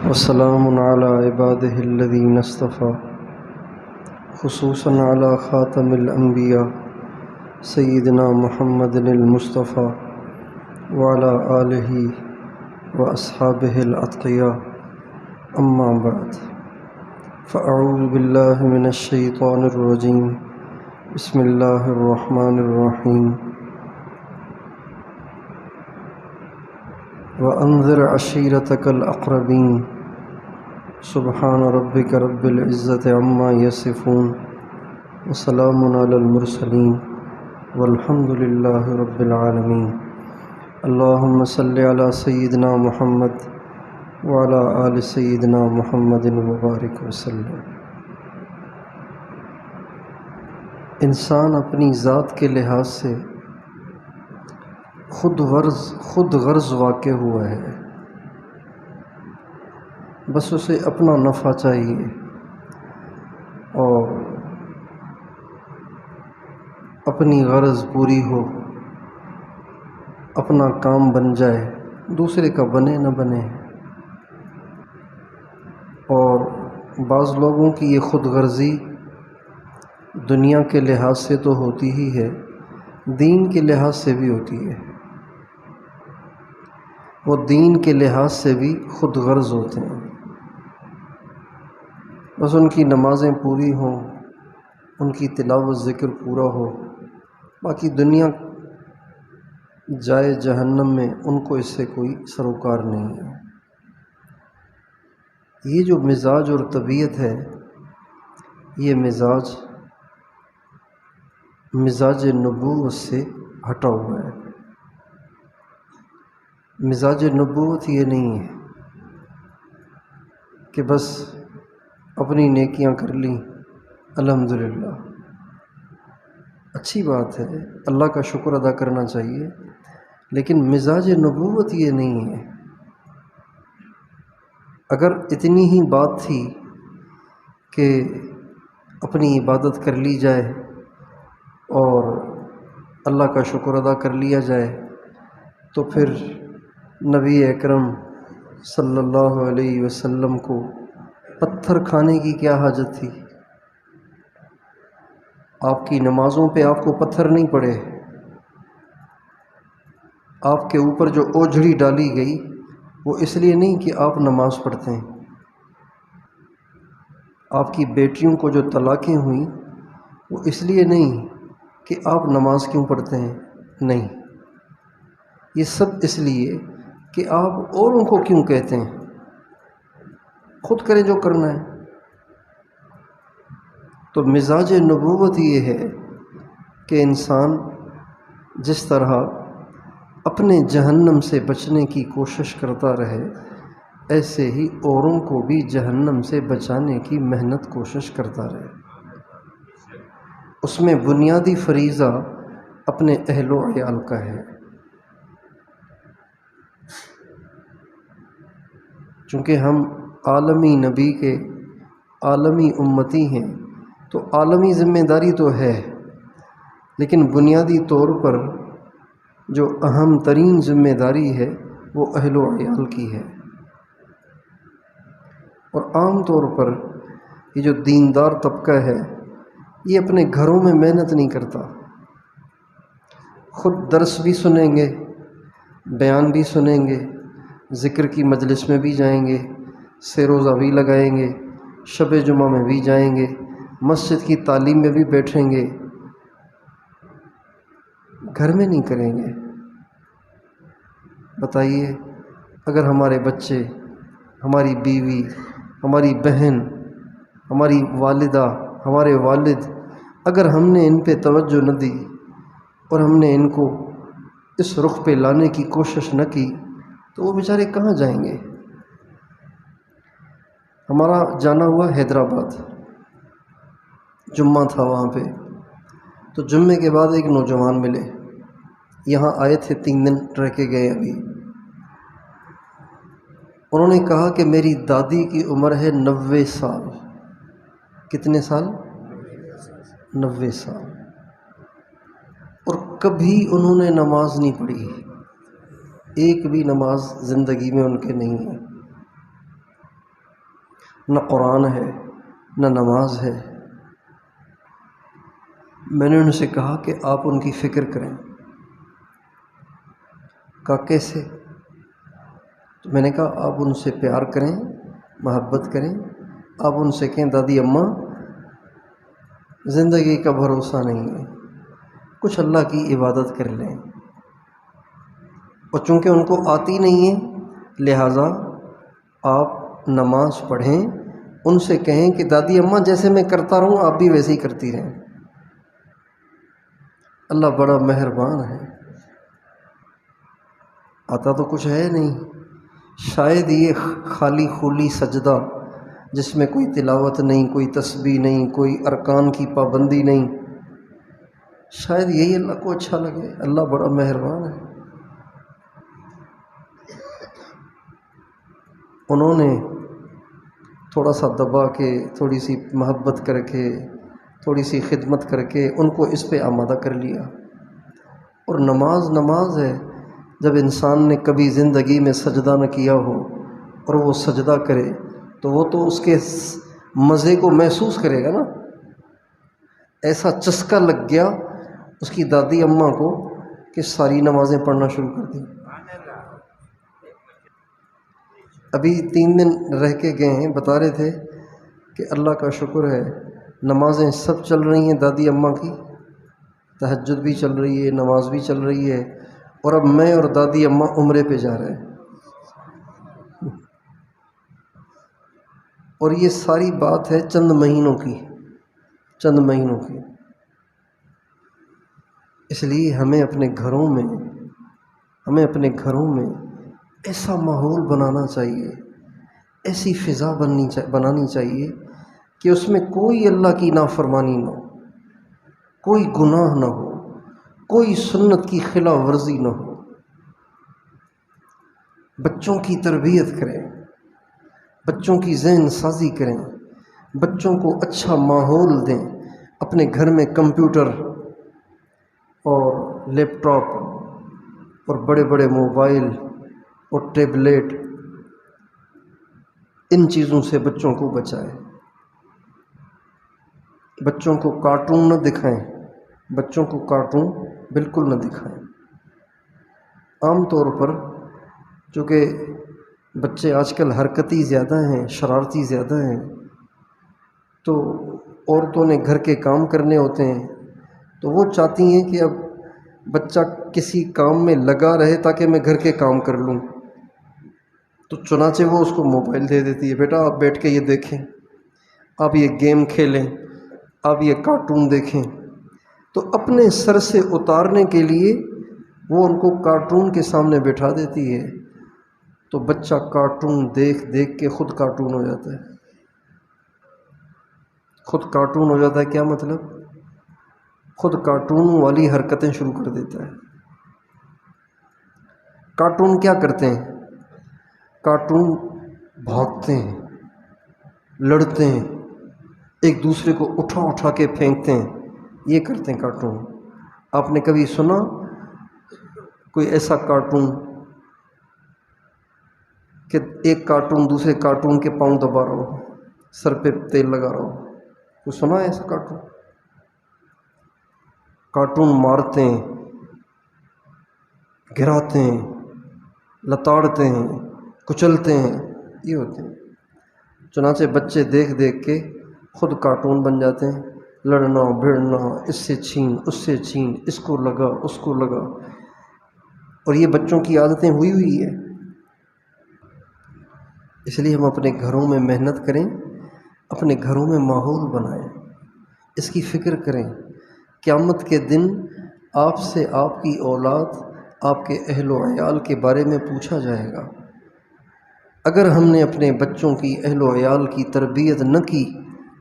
وسلام على عباده الذين اصطفى خصوصا على خاتم الأنبياء سيدنا محمد المصطفى وعلى آله وأصحابه الأتقياء أما بعد فأعوذ بالله من الشيطان الرجيم بسم الله الرحمن الرحيم وأنذر عشيرتك الأقربين سبحان ربك رب العزة عما يصفون وسلام على المرسلين والحمد لله رب العالمين اللهم صل على سيدنا محمد وعلى آل سيدنا محمد وبارك وسلم۔ انسان اپنی ذات کے لحاظ سے خود غرض واقع ہوا ہے، بس اسے اپنا نفع چاہیے اور اپنی غرض پوری ہو، اپنا کام بن جائے، دوسرے کا بنے نہ بنے۔ اور بعض لوگوں کی یہ خود غرضی دنیا کے لحاظ سے تو ہوتی ہی ہے، دین کے لحاظ سے بھی ہوتی ہے۔ وہ دین کے لحاظ سے بھی خود غرض ہوتے ہیں، بس ان کی نمازیں پوری ہوں، ان کی تلاوت ذکر پورا ہو، باقی دنیا جائے جہنم میں ان کو اس سے کوئی سروکار نہیں ہے۔ یہ جو مزاج اور طبیعت ہے، یہ مزاج نبوت سے ہٹا ہوا ہے۔ مزاج نبوت یہ نہیں ہے کہ بس اپنی نیکیاں کر لیں الحمدللہ، اچھی بات ہے، اللہ کا شکر ادا کرنا چاہیے، لیکن مزاج نبوت یہ نہیں ہے۔ اگر اتنی ہی بات تھی کہ اپنی عبادت کر لی جائے اور اللہ کا شکر ادا کر لیا جائے، تو پھر نبی اکرم صلی اللہ علیہ وسلم کو پتھر کھانے کی کیا حاجت تھی؟ آپ کی نمازوں پہ آپ کو پتھر نہیں پڑے، آپ کے اوپر جو اوجھڑی ڈالی گئی وہ اس لیے نہیں کہ آپ نماز پڑھتے ہیں، آپ کی بیٹیوں کو جو طلاقیں ہوئیں وہ اس لیے نہیں کہ آپ نماز کیوں پڑھتے ہیں، نہیں، یہ سب اس لیے کہ آپ اوروں کو کیوں کہتے ہیں، خود کریں جو کرنا ہے۔ تو مزاج نبوت یہ ہے کہ انسان جس طرح اپنے جہنم سے بچنے کی کوشش کرتا رہے، ایسے ہی اوروں کو بھی جہنم سے بچانے کی محنت کوشش کرتا رہے۔ اس میں بنیادی فریضہ اپنے اہل و عیال کا ہے، چونکہ ہم عالمی نبی کے عالمی امتی ہیں تو عالمی ذمہ داری تو ہے، لیکن بنیادی طور پر جو اہم ترین ذمہ داری ہے وہ اہل و عیال کی ہے۔ اور عام طور پر یہ جو دیندار طبقہ ہے یہ اپنے گھروں میں محنت نہیں کرتا، خود درس بھی سنیں گے، بیان بھی سنیں گے، ذکر کی مجلس میں بھی جائیں گے، سہ روزہ بھی لگائیں گے، شب جمعہ میں بھی جائیں گے، مسجد کی تعلیم میں بھی بیٹھیں گے، گھر میں نہیں کریں گے۔ بتائیے، اگر ہمارے بچے، ہماری بیوی، ہماری بہن، ہماری والدہ، ہمارے والد، اگر ہم نے ان پہ توجہ نہ دی اور ہم نے ان کو اس رخ پہ لانے کی کوشش نہ کی تو وہ بیچارے کہاں جائیں گے؟ ہمارا جانا ہوا حیدرآباد، جمعہ تھا وہاں پہ، تو جمعے کے بعد ایک نوجوان ملے، یہاں آئے تھے 3 دن رہ کے گئے ابھی۔ انہوں نے کہا کہ میری دادی کی عمر ہے 90 سال۔ کتنے سال؟ 90 سال، اور کبھی انہوں نے نماز نہیں پڑھی، ایک بھی نماز زندگی میں ان کے نہیں ہے۔ نہ قرآن ہے، نہ نماز ہے۔ میں نے ان سے کہا کہ آپ ان کی فکر کریں۔ کہا کیسے؟ تو میں نے کہا آپ ان سے پیار کریں، محبت کریں، آپ ان سے کہیں دادی اماں زندگی کا بھروسہ نہیں ہے، کچھ اللہ کی عبادت کر لیں۔ اور چونکہ ان کو آتی نہیں ہے لہٰذا آپ نماز پڑھیں، ان سے کہیں کہ دادی اماں جیسے میں کرتا رہوں آپ بھی ویسے ہی کرتی رہیں۔ اللہ بڑا مہربان ہے، آتا تو کچھ ہے نہیں، شاید یہ خالی خولی سجدہ جس میں کوئی تلاوت نہیں، کوئی تسبیح نہیں، کوئی ارکان کی پابندی نہیں، شاید یہی اللہ کو اچھا لگے۔ اللہ بڑا مہربان ہے۔ انہوں نے تھوڑا سا دبا کے، تھوڑی سی محبت کر کے، تھوڑی سی خدمت کر کے ان کو اس پہ آمادہ کر لیا۔ اور نماز ہے، جب انسان نے کبھی زندگی میں سجدہ نہ کیا ہو اور وہ سجدہ کرے تو وہ تو اس کے مزے کو محسوس کرے گا نا۔ ایسا چسکا لگ گیا اس کی دادی اماں کو کہ ساری نمازیں پڑھنا شروع کر دیں۔ ابھی 3 دن رہ کے گئے ہیں، بتا رہے تھے کہ اللہ کا شکر ہے نمازیں سب چل رہی ہیں دادی اماں کی، تہجد بھی چل رہی ہے، نماز بھی چل رہی ہے، اور اب میں اور دادی اماں عمرے پہ جا رہے ہیں۔ اور یہ ساری بات ہے چند مہینوں کی۔ اس لیے ہمیں اپنے گھروں میں ایسا ماحول بنانا چاہیے، ایسی فضا بنانی چاہیے کہ اس میں کوئی اللہ کی نافرمانی نہ ہو، کوئی گناہ نہ ہو، کوئی سنت کی خلاف ورزی نہ ہو۔ بچوں کی تربیت کریں، بچوں کی ذہن سازی کریں، بچوں کو اچھا ماحول دیں۔ اپنے گھر میں کمپیوٹر اور لیپ ٹاپ اور بڑے بڑے موبائل اور ٹیبلیٹ، ان چیزوں سے بچوں کو بچائیں۔ بچوں کو کارٹون نہ دکھائیں، بچوں کو کارٹون بالکل نہ دکھائیں۔ عام طور پر چونکہ بچے آج کل حرکتی زیادہ ہیں، شرارتی زیادہ ہیں، تو عورتوں نے گھر کے کام کرنے ہوتے ہیں، تو وہ چاہتی ہیں کہ اب بچہ کسی کام میں لگا رہے تاکہ میں گھر کے کام کر لوں، تو چنانچہ وہ اس کو موبائل دے دیتی ہے، بیٹا آپ بیٹھ کے یہ دیکھیں، آپ یہ گیم کھیلیں، آپ یہ کارٹون دیکھیں۔ تو اپنے سر سے اتارنے کے لیے وہ ان کو کارٹون کے سامنے بٹھا دیتی ہے، تو بچہ کارٹون دیکھ دیکھ کے خود کارٹون ہو جاتا ہے۔ خود کارٹون ہو جاتا ہے کیا مطلب؟ خود کارٹون والی حرکتیں شروع کر دیتا ہے۔ کارٹون کیا کرتے ہیں؟ کارٹون بھاگتے ہیں، لڑتے ہیں، ایک دوسرے کو اٹھا کے پھینکتے ہیں، یہ کرتے ہیں کارٹون۔ آپ نے کبھی سنا کوئی ایسا کارٹون کہ ایک کارٹون دوسرے کارٹون کے پاؤں دبا رہا ہو، سر پہ تیل لگا رہا ہو؟ کوئی سنا ہے ایسا کارٹون؟ کارٹون مارتے ہیں، گراتے ہیں، لتاڑتے ہیں، کچلتے ہیں، یہ ہوتے ہیں۔ چنانچہ بچے دیکھ دیکھ کے خود کارٹون بن جاتے ہیں، لڑنا بھیڑنا، اس سے چھین اس سے چھین، اس کو لگا اس کو لگا، اور یہ بچوں کی عادتیں ہوئی ہے۔ اس لیے ہم اپنے گھروں میں محنت کریں، اپنے گھروں میں ماحول بنائیں، اس کی فکر کریں۔ قیامت کے دن آپ سے آپ کی اولاد، آپ کے اہل و عیال کے بارے میں پوچھا جائے گا۔ اگر ہم نے اپنے بچوں کی، اہل و عیال کی تربیت نہ کی،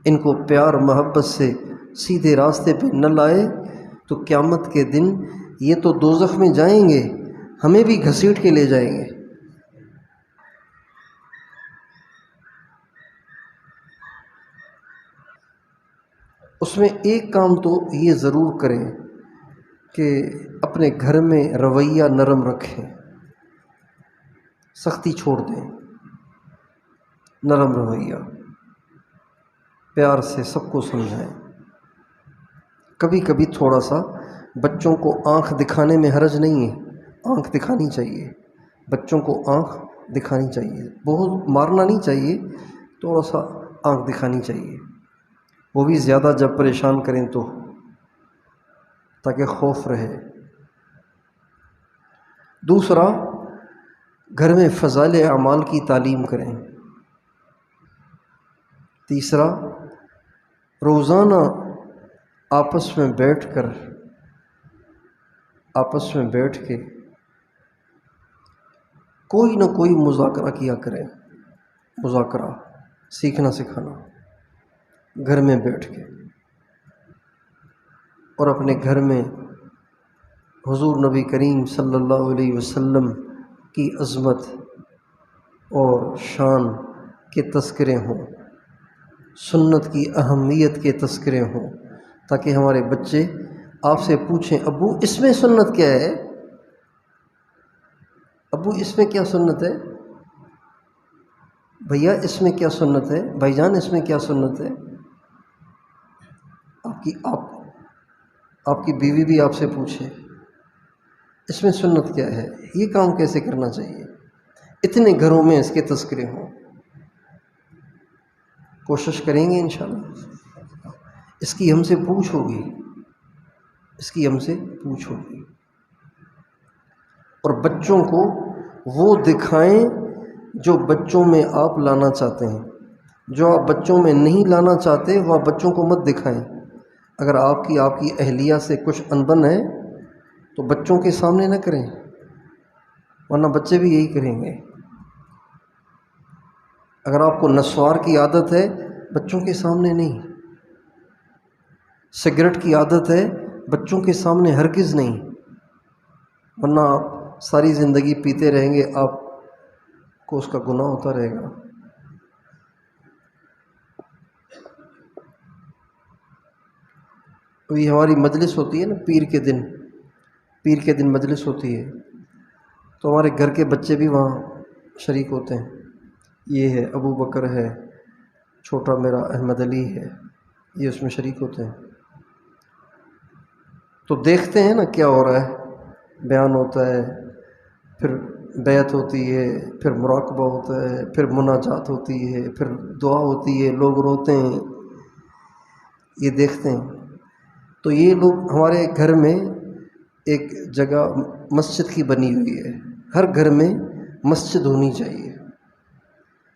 ان کو پیار محبت سے سیدھے راستے پہ نہ لائے، تو قیامت کے دن یہ تو دوزخ میں جائیں گے، ہمیں بھی گھسیٹ کے لے جائیں گے۔ اس میں ایک کام تو یہ ضرور کریں کہ اپنے گھر میں رویہ نرم رکھیں، سختی چھوڑ دیں، نرم رویہ۔ پیار سے سب کو سمجھائیں۔ کبھی کبھی تھوڑا سا بچوں کو آنکھ دکھانے میں حرج نہیں ہے، آنکھ دکھانی چاہیے، بچوں کو آنکھ دکھانی چاہیے، بہت مارنا نہیں چاہیے، تھوڑا سا آنکھ دکھانی چاہیے، وہ بھی زیادہ جب پریشان کریں تو، تاکہ خوف رہے۔ دوسرا، گھر میں فضائل اعمال کی تعلیم کریں۔ تیسرا، روزانہ آپس میں بیٹھ کے کوئی نہ کوئی مذاکرہ کیا کریں، مذاکرہ، سیکھنا سکھانا، گھر میں بیٹھ کے، اور اپنے گھر میں حضور نبی کریم صلی اللہ علیہ وسلم کی عظمت اور شان کے تذکرے ہوں، سنت کی اہمیت کے تذکرے ہوں، تاکہ ہمارے بچے آپ سے پوچھیں ابو اس میں سنت کیا ہے، ابو اس میں کیا سنت ہے، بھیا اس میں کیا سنت ہے، بھائی جان اس میں کیا سنت ہے۔ آپ کی بیوی بھی آپ سے پوچھے اس میں سنت کیا ہے، یہ کام کیسے کرنا چاہیے، اتنے گھروں میں اس کے تذکرے ہوں۔ کوشش کریں گے انشاءاللہ، اس کی ہم سے پوچھ ہوگی، اور بچوں کو وہ دکھائیں جو بچوں میں آپ لانا چاہتے ہیں، جو آپ بچوں میں نہیں لانا چاہتے وہ آپ بچوں کو مت دکھائیں۔ اگر آپ کی اہلیہ سے کچھ انبن ہے تو بچوں کے سامنے نہ کریں، ورنہ بچے بھی یہی کریں گے۔ اگر آپ کو نسوار کی عادت ہے بچوں کے سامنے نہیں، سگریٹ کی عادت ہے بچوں کے سامنے ہرگز نہیں، ورنہ آپ ساری زندگی پیتے رہیں گے، آپ کو اس کا گناہ ہوتا رہے گا۔ ابھی ہماری مجلس ہوتی ہے نا، پیر کے دن مجلس ہوتی ہے، تو ہمارے گھر کے بچے بھی وہاں شریک ہوتے ہیں، یہ ہے ابو بکر ہے، چھوٹا میرا احمد علی ہے، یہ اس میں شریک ہوتے ہیں، تو دیکھتے ہیں نا کیا ہو رہا ہے، بیان ہوتا ہے، پھر بیعت ہوتی ہے، پھر مراقبہ ہوتا ہے، پھر مناجات ہوتی ہے، پھر دعا ہوتی ہے، لوگ روتے ہیں، یہ دیکھتے ہیں۔ تو یہ لوگ ہمارے گھر میں ایک جگہ مسجد کی بنی ہوئی ہے، ہر گھر میں مسجد ہونی چاہیے،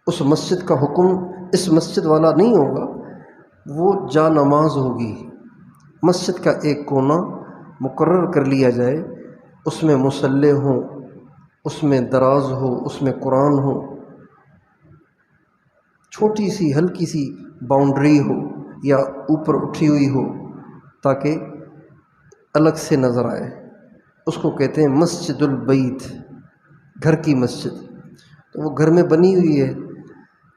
اس مسجد کا حکم اس مسجد والا نہیں ہوگا، وہ جا نماز ہوگی، مسجد کا ایک کونا مقرر کر لیا جائے، اس میں مصلی ہوں، اس میں دراز ہو، اس میں قرآن ہو، چھوٹی سی ہلکی سی باؤنڈری ہو یا اوپر اٹھی ہوئی ہو تاکہ الگ سے نظر آئے، اس کو کہتے ہیں مسجد البیت، گھر کی مسجد، تو وہ گھر میں بنی ہوئی ہے۔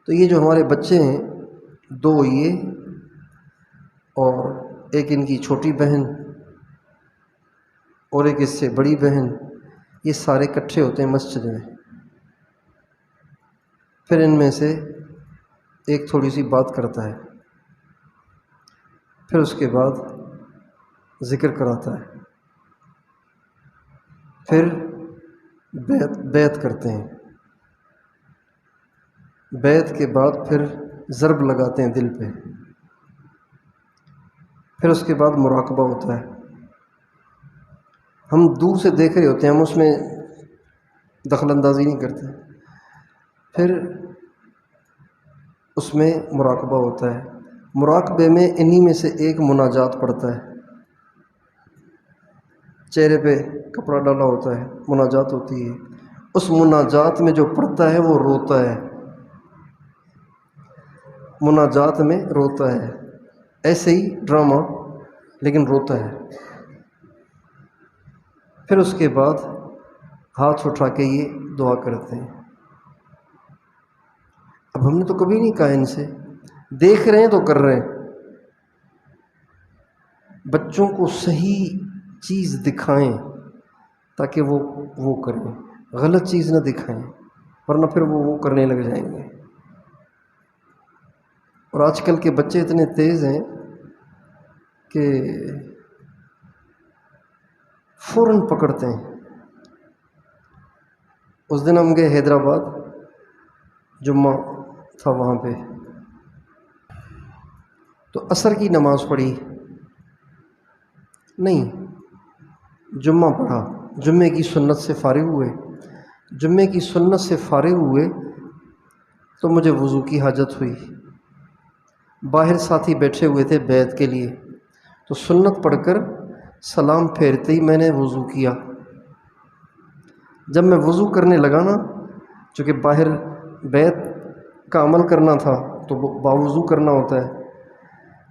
تو یہ جو ہمارے بچے ہیں، دو یہ اور ایک ان کی چھوٹی بہن اور ایک اس سے بڑی بہن، یہ سارے اکٹھے ہوتے ہیں مسجد میں، پھر ان میں سے ایک تھوڑی سی بات کرتا ہے، پھر اس کے بعد ذکر کراتا ہے، پھر بیعت کرتے ہیں، بیعت کے بعد پھر ضرب لگاتے ہیں دل پہ، پھر اس کے بعد مراقبہ ہوتا ہے، ہم دور سے دیکھ رہے ہوتے ہیں، ہم اس میں دخل اندازی نہیں کرتے، پھر اس میں مراقبہ ہوتا ہے، مراقبے میں انہی میں سے ایک مناجات پڑھتا ہے، چہرے پہ کپڑا ڈالا ہوتا ہے، مناجات ہوتی ہے، اس مناجات میں جو پڑھتا ہے وہ روتا ہے، مناجات میں روتا ہے، ایسے ہی ڈرامہ لیکن روتا ہے، پھر اس کے بعد ہاتھ اٹھا کے یہ دعا کرتے ہیں۔ اب ہم نے تو کبھی نہیں کہا ان سے، دیکھ رہے ہیں تو کر رہے ہیں، بچوں کو صحیح چیز دکھائیں تاکہ وہ کریں، غلط چیز نہ دکھائیں، ورنہ پھر وہ کرنے لگ جائیں گے۔ اور آج کل کے بچے اتنے تیز ہیں کہ فوراً پکڑتے ہیں۔ اس دن ہم گئے حیدرآباد، جمعہ تھا وہاں پہ، تو عصر کی نماز پڑھی نہیں، جمعہ پڑھا، جمعے کی سنت سے فارغ ہوئے، جمعے کی سنت سے فارغ ہوئے تو مجھے وضو کی حاجت ہوئی۔ باہر ساتھی بیٹھے ہوئے تھے بیعت کے لیے، تو سنت پڑھ کر سلام پھیرتے ہی میں نے وضو کیا۔ جب میں وضو کرنے لگا نا، چونکہ باہر بیعت کا عمل کرنا تھا تو باوضو کرنا ہوتا ہے،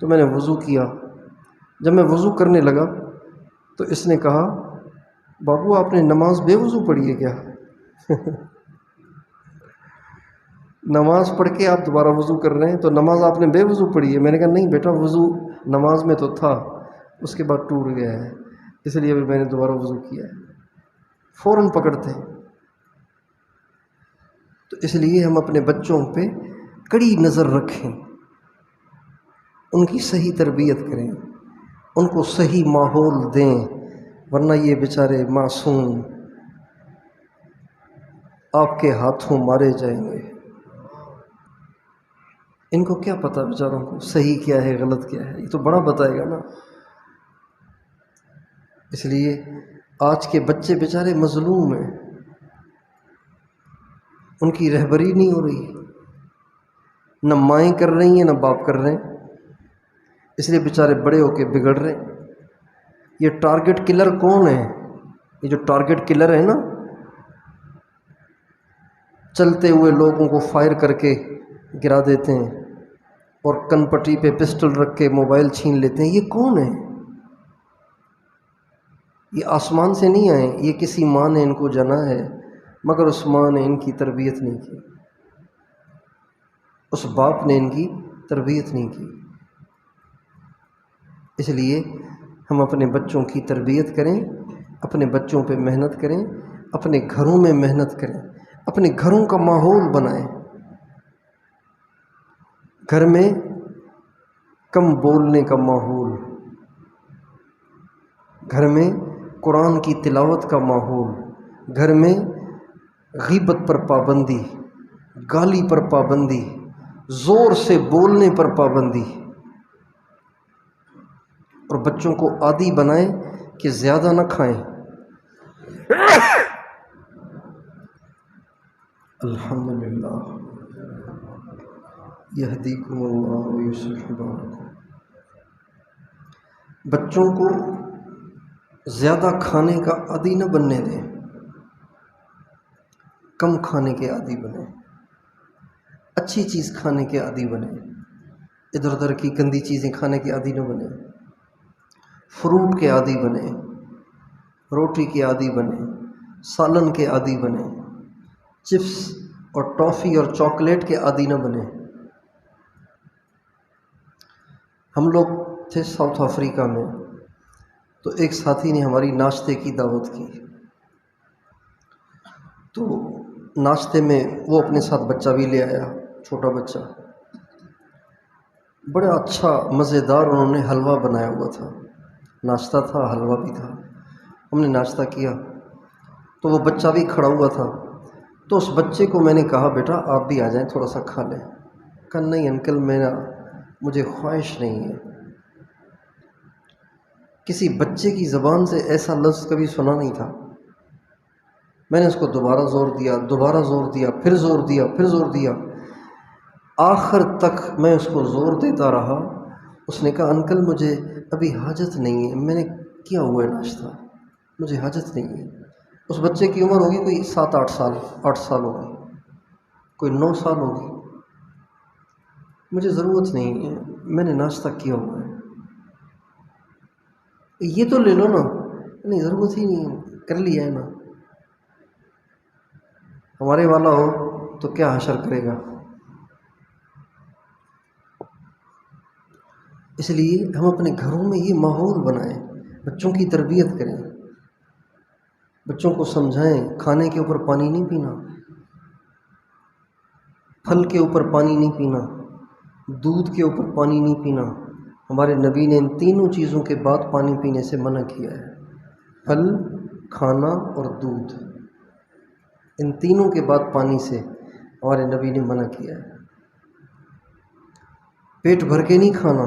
تو میں نے وضو کیا۔ جب میں وضو کرنے لگا تو اس نے کہا، بابو آپ نے نماز بے وضو پڑھی ہے کیا؟ نماز پڑھ کے آپ دوبارہ وضو کر رہے ہیں، تو نماز آپ نے بے وضو پڑھی ہے؟ میں نے کہا نہیں بیٹا، وضو نماز میں تو تھا، اس کے بعد ٹوٹ گیا ہے، اس لیے ابھی میں نے دوبارہ وضو کیا ہے۔ فوراً پکڑتے ہیں۔ تو اس لیے ہم اپنے بچوں پہ کڑی نظر رکھیں، ان کی صحیح تربیت کریں، ان کو صحیح ماحول دیں، ورنہ یہ بیچارے معصوم آپ کے ہاتھوں مارے جائیں گے۔ ان کو کیا پتہ بیچاروں کو صحیح کیا ہے غلط کیا ہے، یہ تو بڑا بتائے گا نا۔ اس لیے آج کے بچے بیچارے مظلوم ہیں، ان کی رہبری نہیں ہو رہی، نہ مائیں کر رہی ہیں نہ باپ کر رہے ہیں، اس لیے بیچارے بڑے ہو کے بگڑ رہے ہیں۔ یہ ٹارگٹ کلر کون ہے؟ یہ جو ٹارگٹ کلر ہے نا، چلتے ہوئے لوگوں کو فائر کر کے گرا دیتے ہیں اور کن پٹی پہ پسٹل رکھ کے موبائل چھین لیتے ہیں، یہ کون ہے؟ یہ آسمان سے نہیں آئے، یہ کسی ماں نے ان کو جنا ہے، مگر اس ماں نے ان کی تربیت نہیں کی، اس باپ نے ان کی تربیت نہیں کی۔ اس لیے ہم اپنے بچوں کی تربیت کریں، اپنے بچوں پہ محنت کریں، اپنے گھروں میں محنت کریں، اپنے گھروں کا ماحول بنائیں، گھر میں کم بولنے کا ماحول، گھر میں قرآن کی تلاوت کا ماحول، گھر میں غیبت پر پابندی، گالی پر پابندی، زور سے بولنے پر پابندی، اور بچوں کو عادی بنائیں کہ زیادہ نہ کھائیں۔ الحمدللہ یہدیکم اللہ ویصلح بالکم۔ بچوں کو زیادہ کھانے کا عادی نہ بننے دیں، کم کھانے کے عادی بنیں، اچھی چیز کھانے کے عادی بنیں، ادھر ادھر کی گندی چیزیں کھانے کے عادی نہ بنیں، فروٹ کے عادی بنیں، روٹی کے عادی بنیں، سالن کے عادی بنیں، چپس اور ٹافی اور چاکلیٹ کے عادی نہ بنیں۔ ہم لوگ تھے ساؤتھ افریقہ میں، تو ایک ساتھی نے ہماری ناشتے کی دعوت کی، تو ناشتے میں وہ اپنے ساتھ بچہ بھی لے آیا، چھوٹا بچہ، بڑا اچھا مزیدار انہوں نے حلوہ بنایا ہوا تھا، ناشتہ تھا حلوہ بھی تھا۔ ہم نے ناشتہ کیا تو وہ بچہ بھی کھڑا ہوا تھا، تو اس بچے کو میں نے کہا بیٹا آپ بھی آ جائیں تھوڑا سا کھا لیں۔ کہا نہیں انکل مجھے خواہش نہیں ہے۔ کسی بچے کی زبان سے ایسا لفظ کبھی سنا نہیں تھا۔ میں نے اس کو دوبارہ زور دیا، دوبارہ زور دیا، پھر زور دیا، پھر زور دیا، آخر تک میں اس کو زور دیتا رہا۔ اس نے کہا انکل مجھے ابھی حاجت نہیں ہے، میں نے کیا ہوا ہے ناشتہ، مجھے حاجت نہیں ہے۔ اس بچے کی عمر ہوگی کوئی 7-8 سال، 8 سال ہوگی، کوئی 9 سال ہوگی۔ مجھے ضرورت نہیں ہے، میں نے ناشتہ کیا ہوا ہے، یہ تو لے لو نا۔ نہیں ضرورت ہی نہیں ہے، کر لیا ہے نا۔ ہمارے والا ہو تو کیا حشر کرے گا۔ اس لیے ہم اپنے گھروں میں یہ ماحول بنائیں، بچوں کی تربیت کریں، بچوں کو سمجھائیں کھانے کے اوپر پانی نہیں پینا، پھل کے اوپر پانی نہیں پینا، دودھ کے اوپر پانی نہیں پینا، ہمارے نبی نے ان تینوں چیزوں کے بعد پانی پینے سے منع کیا ہے، پھل، کھانا اور دودھ، ان تینوں کے بعد پانی سے ہمارے نبی نے منع کیا ہے۔ پیٹ بھر کے نہیں کھانا،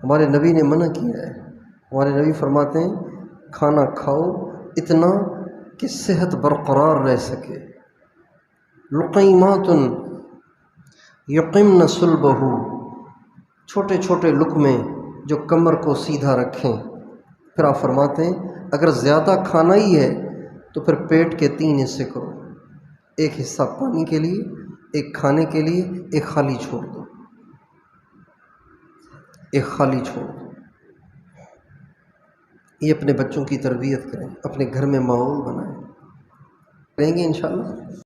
ہمارے نبی نے منع کیا ہے۔ ہمارے نبی فرماتے ہیں کھانا کھاؤ اتنا کہ صحت برقرار رہ سکے، لقیمات یقمن صلبہ، چھوٹے چھوٹے لقمے جو کمر کو سیدھا رکھیں۔ پھر آپ فرماتے ہیں اگر زیادہ کھانا ہی ہے تو پھر پیٹ کے 3 حصے کرو، ایک حصہ پانی کے لیے، ایک کھانے کے لیے، ایک خالی چھوڑ دو، ایک خالی چھوڑ دو۔ یہ اپنے بچوں کی تربیت کریں، اپنے گھر میں ماحول بنائیں، کریں گے انشاءاللہ۔